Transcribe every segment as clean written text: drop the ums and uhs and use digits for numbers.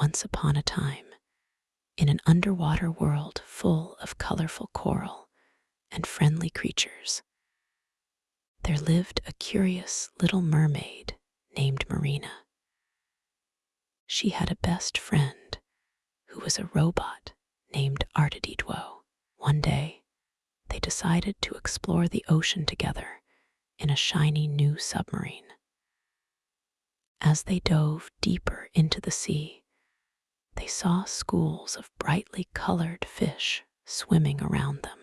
Once upon a time, in an underwater world full of colorful coral and friendly creatures, there lived a curious little mermaid named Marina. She had a best friend who was a robot named Artididwo. One day, they decided to explore the ocean together in a shiny new submarine. As they dove deeper into the sea, they saw schools of brightly colored fish swimming around them.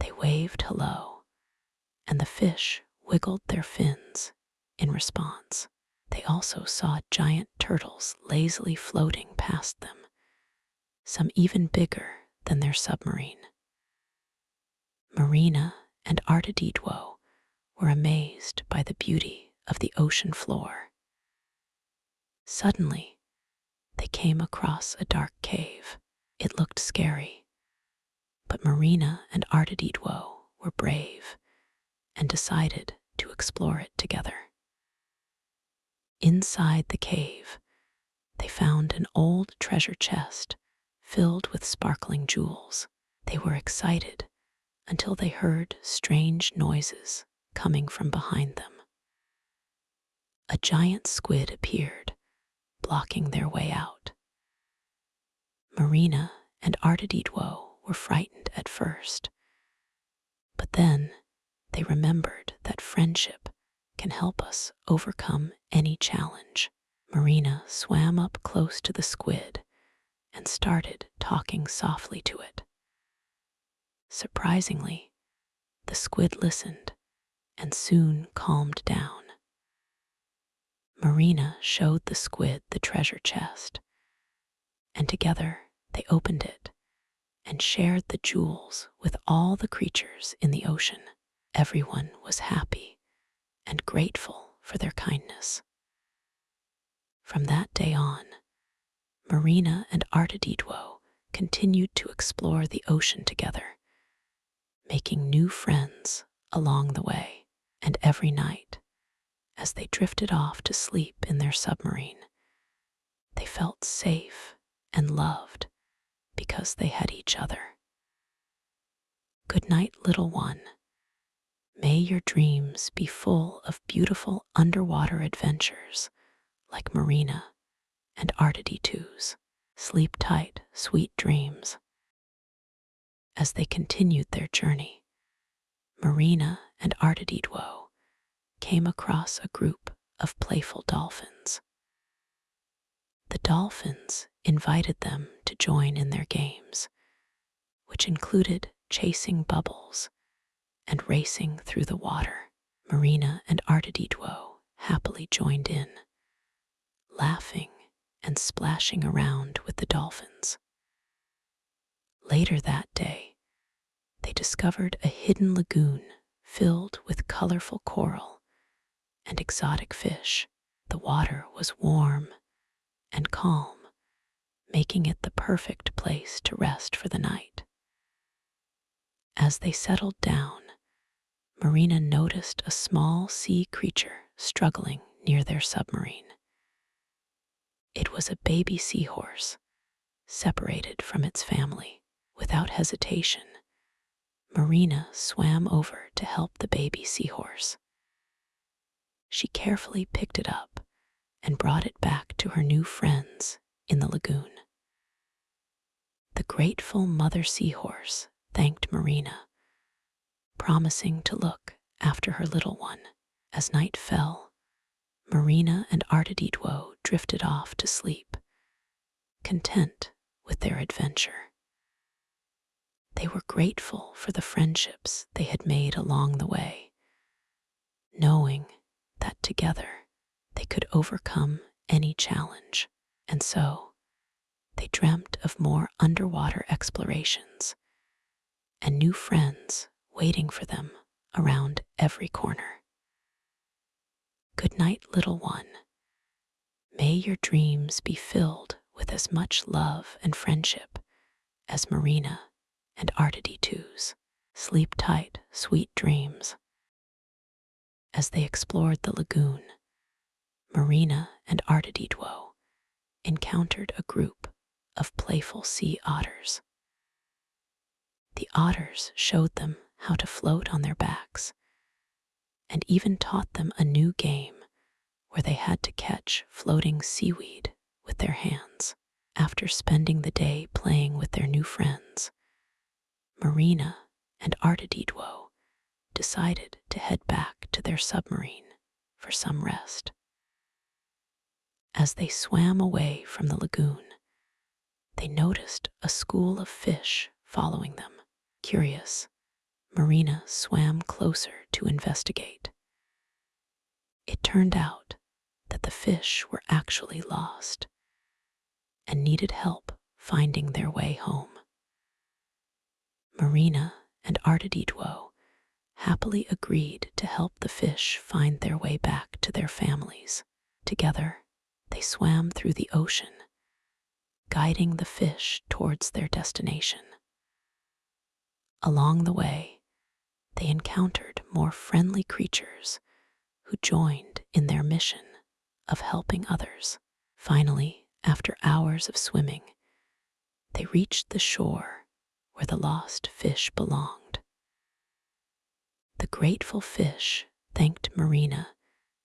They waved hello, and the fish wiggled their fins in response. They also saw giant turtles lazily floating past them, some even bigger than their submarine. Marina and Artididwo were amazed by the beauty of the ocean floor. Suddenly, they came across a dark cave. It looked scary, but Marina and Artididwo were brave and decided to explore it together. Inside the cave, they found an old treasure chest filled with sparkling jewels. They were excited until they heard strange noises coming from behind them. A giant squid appeared, blocking their way out. Marina and Artididwo were frightened at first, but then they remembered that friendship can help us overcome any challenge. Marina swam up close to the squid and started talking softly to it. Surprisingly, the squid listened and soon calmed down. Marina showed the squid the treasure chest, and together they opened it and shared the jewels with all the creatures in the ocean. Everyone was happy and grateful for their kindness. From that day on, Marina and Artididwo continued to explore the ocean together, making new friends along the way. And every night, as they drifted off to sleep in their submarine, they felt safe and loved because they had each other. Good night, little one. May your dreams be full of beautiful underwater adventures like Marina and Artididwo's. Sleep tight, sweet dreams. As they continued their journey, Marina and Artididwo came across a group of playful dolphins. The dolphins invited them to join in their games, which included chasing bubbles and racing through the water. Marina and Artididwo happily joined in, laughing and splashing around with the dolphins. Later that day, they discovered a hidden lagoon filled with colorful coral and exotic fish. The water was warm and calm, making it the perfect place to rest for the night. As they settled down, Marina noticed a small sea creature struggling near their submarine. It was a baby seahorse, separated from its family. Without hesitation, Marina swam over to help the baby seahorse. She carefully picked it up and brought it back to her new friends in the lagoon. The grateful mother seahorse thanked Marina, promising to look after her little one. As night fell, Marina and Artididwo drifted off to sleep, content with their adventure. They were grateful for the friendships they had made along the way, knowing that together they could overcome any challenge. And so, they dreamt of more underwater explorations and new friends waiting for them around every corner. Good night, little one. May your dreams be filled with as much love and friendship as Marina and Artididwo's. Sleep tight, sweet dreams. As they explored the lagoon, Marina and Artididwo encountered a group of playful sea otters. The otters showed them how to float on their backs and even taught them a new game where they had to catch floating seaweed with their hands. After spending the day playing with their new friends, Marina and Artididwo decided to head back to their submarine for some rest. As they swam away from the lagoon, they noticed a school of fish following them. Curious, Marina swam closer to investigate. It turned out that the fish were actually lost and needed help finding their way home. Marina and Artididwo happily agreed to help the fish find their way back to their families. Together, they swam through the ocean, guiding the fish towards their destination. Along the way, they encountered more friendly creatures who joined in their mission of helping others. Finally, after hours of swimming, they reached the shore where the lost fish belonged. The grateful fish thanked Marina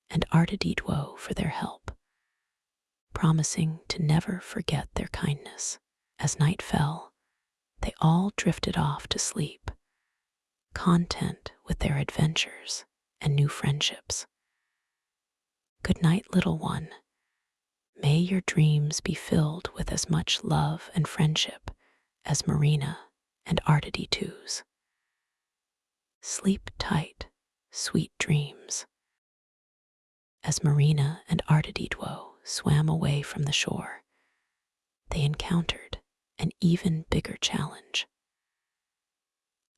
and Artididwo for their help, promising to never forget their kindness. As night fell, they all drifted off to sleep, content with their adventures and new friendships. Good night, little one. May your dreams be filled with as much love and friendship as Marina and Artididwo's. Sleep tight, sweet dreams. As Marina and Artididwo swam away from the shore, they encountered an even bigger challenge.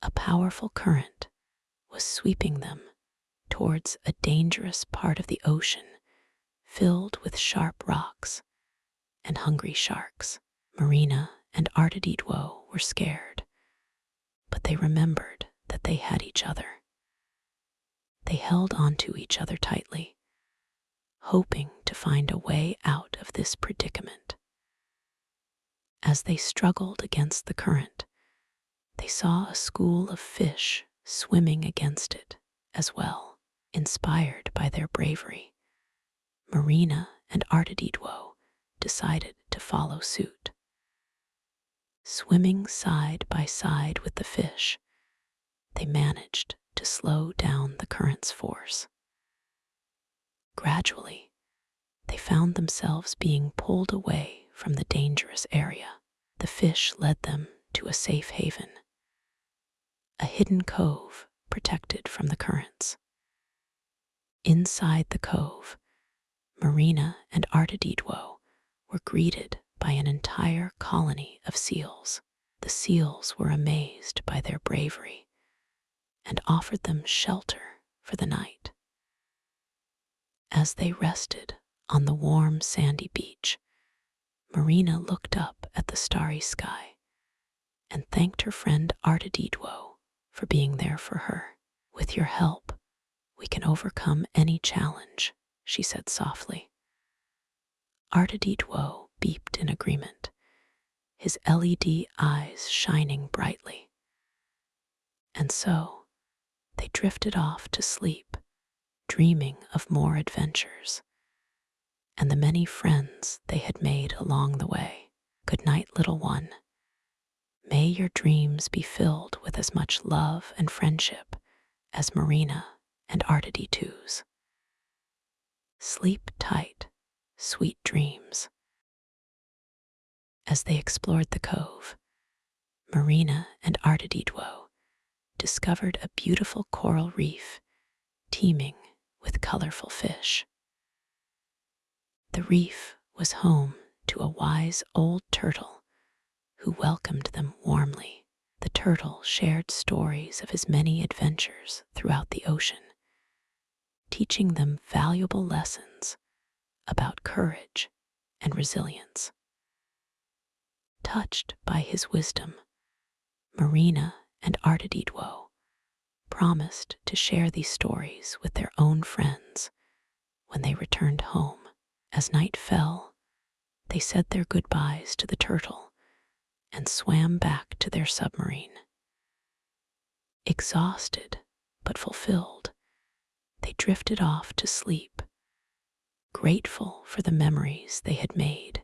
A powerful current was sweeping them towards a dangerous part of the ocean filled with sharp rocks and hungry sharks. Marina and Artididwo were scared, but they remembered that they had each other. They held onto each other tightly, hoping to find a way out of this predicament. As they struggled against the current, they saw a school of fish swimming against it as well. Inspired by their bravery, Marina and Artididwo decided to follow suit. Swimming side by side with the fish, they managed to slow down the current's force. Gradually, they found themselves being pulled away from the dangerous area. The fish led them to a safe haven, a hidden cove protected from the currents. Inside the cove, Marina and Artididwo were greeted by an entire colony of seals. The seals were amazed by their bravery and offered them shelter for the night. As they rested on the warm sandy beach, Marina looked up at the starry sky and thanked her friend Artididwo for being there for her. With your help, we can overcome any challenge, she said softly. Artididwo beeped in agreement, his LED eyes shining brightly. And so, they drifted off to sleep, dreaming of more adventures and the many friends they had made along the way. Good night, little one. May your dreams be filled with as much love and friendship as Marina and Artididwo's. Sleep tight, sweet dreams. As they explored the cove, Marina and Artididwo discovered a beautiful coral reef teeming with colorful fish. The reef was home to a wise old turtle who welcomed them warmly. The turtle shared stories of his many adventures throughout the ocean, teaching them valuable lessons about courage and resilience. Touched by his wisdom, Marina and Artididwo promised to share these stories with their own friends when they returned home. As night fell, They said their goodbyes to the turtle and swam back to their submarine. Exhausted but fulfilled, they drifted off to sleep, grateful for the memories they had made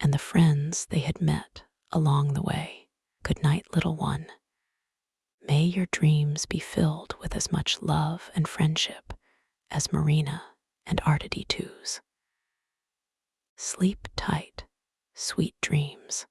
and the friends they had met along the way. Good night, little one. May your dreams be filled with as much love and friendship as Marina and Ardity two's. Sleep tight, sweet dreams.